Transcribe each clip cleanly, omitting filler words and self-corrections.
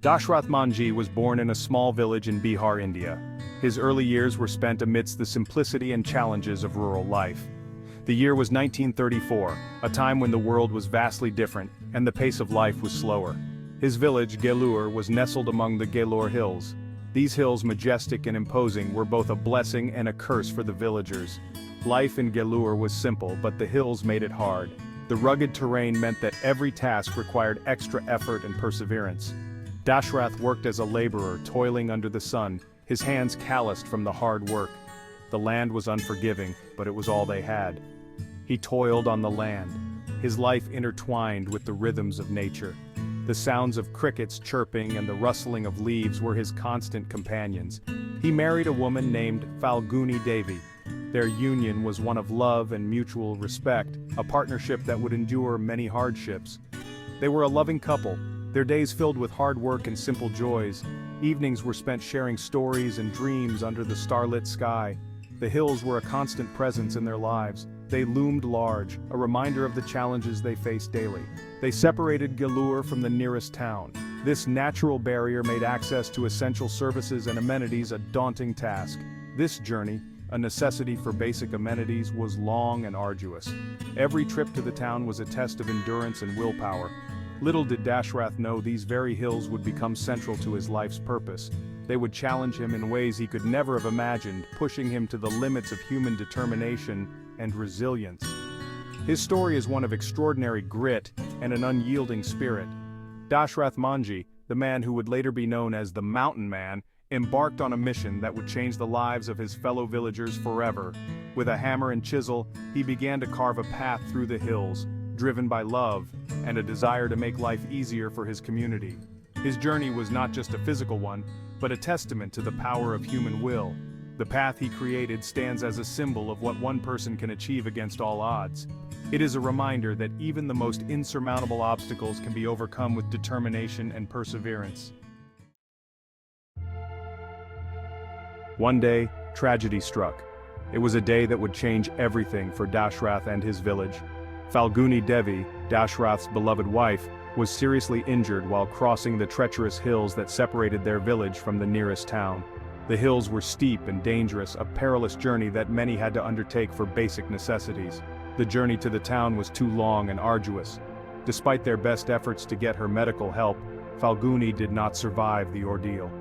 Dashrath Manjhi was born in a small village in Bihar, India. His early years were spent amidst the simplicity and challenges of rural life. The year was 1934, a time when the world was vastly different, and the pace of life was slower. His village, Gelur, was nestled among the Gelur Hills. These hills, majestic and imposing, were both a blessing and a curse for the villagers. Life in Gelur was simple, but the hills made it hard. The rugged terrain meant that every task required extra effort and perseverance. Dashrath worked as a laborer, toiling under the sun, his hands calloused from the hard work. The land was unforgiving, but it was all they had. He toiled on the land, his life intertwined with the rhythms of nature. The sounds of crickets chirping and the rustling of leaves were his constant companions. He married a woman named Falguni Devi. Their union was one of love and mutual respect, a partnership that would endure many hardships. They were a loving couple, their days filled with hard work and simple joys. Evenings were spent sharing stories and dreams under the starlit sky. The hills were a constant presence in their lives. They loomed large, a reminder of the challenges they faced daily. They separated Gelur from the nearest town. This natural barrier made access to essential services and amenities a daunting task. This journey, a necessity for basic amenities, was long and arduous. Every trip to the town was a test of endurance and willpower. Little did Dashrath know these very hills would become central to his life's purpose. They would challenge him in ways he could never have imagined, pushing him to the limits of human determination and resilience. His story is one of extraordinary grit and an unyielding spirit. Dashrath Manjhi, the man who would later be known as the Mountain Man, embarked on a mission that would change the lives of his fellow villagers forever. With a hammer and chisel, he began to carve a path through the hills, driven by love and a desire to make life easier for his community. His journey was not just a physical one, but a testament to the power of human will. The path he created stands as a symbol of what one person can achieve against all odds. It is a reminder that even the most insurmountable obstacles can be overcome with determination and perseverance. One day, tragedy struck. It was a day that would change everything for Dashrath and his village. Falguni Devi, Dashrath's beloved wife, was seriously injured while crossing the treacherous hills that separated their village from the nearest town. The hills were steep and dangerous, a perilous journey that many had to undertake for basic necessities. The journey to the town was too long and arduous. Despite their best efforts to get her medical help, Falguni did not survive the ordeal.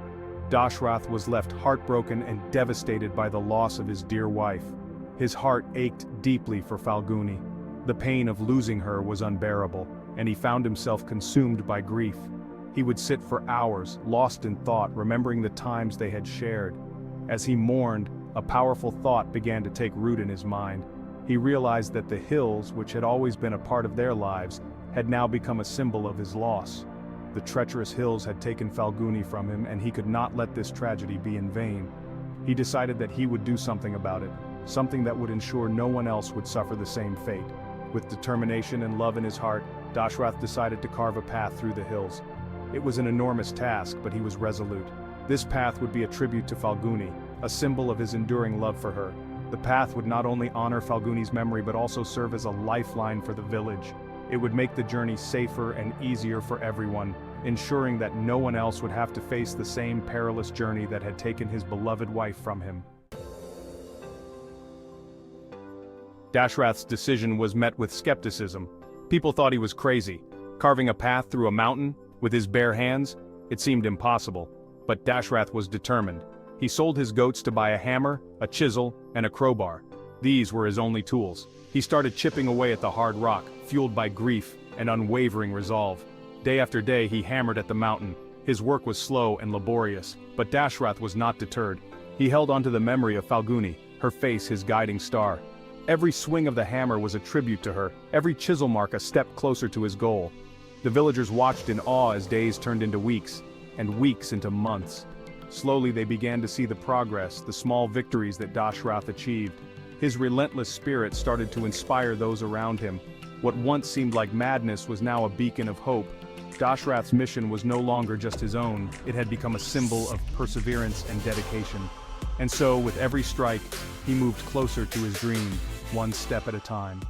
Dashrath was left heartbroken and devastated by the loss of his dear wife. His heart ached deeply for Falguni. The pain of losing her was unbearable, and he found himself consumed by grief. He would sit for hours, lost in thought, remembering the times they had shared. As he mourned, a powerful thought began to take root in his mind. He realized that the hills, which had always been a part of their lives, had now become a symbol of his loss. The treacherous hills had taken Falguni from him, and he could not let this tragedy be in vain. He decided that he would do something about it, something that would ensure no one else would suffer the same fate. With determination and love in his heart, Dashrath decided to carve a path through the hills. It was an enormous task, but he was resolute. This path would be a tribute to Falguni, a symbol of his enduring love for her. The path would not only honor Falguni's memory but also serve as a lifeline for the village. It would make the journey safer and easier for everyone, ensuring that no one else would have to face the same perilous journey that had taken his beloved wife from him. Dashrath's decision was met with skepticism. People thought he was crazy. Carving a path through a mountain, with his bare hands, it seemed impossible. But Dashrath was determined. He sold his goats to buy a hammer, a chisel, and a crowbar. These were his only tools. He started chipping away at the hard rock, fueled by grief and unwavering resolve. Day after day he hammered at the mountain. His work was slow and laborious, but Dashrath was not deterred. He held onto the memory of Falguni, her face his guiding star. Every swing of the hammer was a tribute to her, every chisel mark a step closer to his goal. The villagers watched in awe as days turned into weeks, and weeks into months. Slowly they began to see the progress, the small victories that Dashrath achieved. His relentless spirit started to inspire those around him. What once seemed like madness was now a beacon of hope. Dashrath's mission was no longer just his own, it had become a symbol of perseverance and dedication. And so, with every strike, he moved closer to his dream, one step at a time.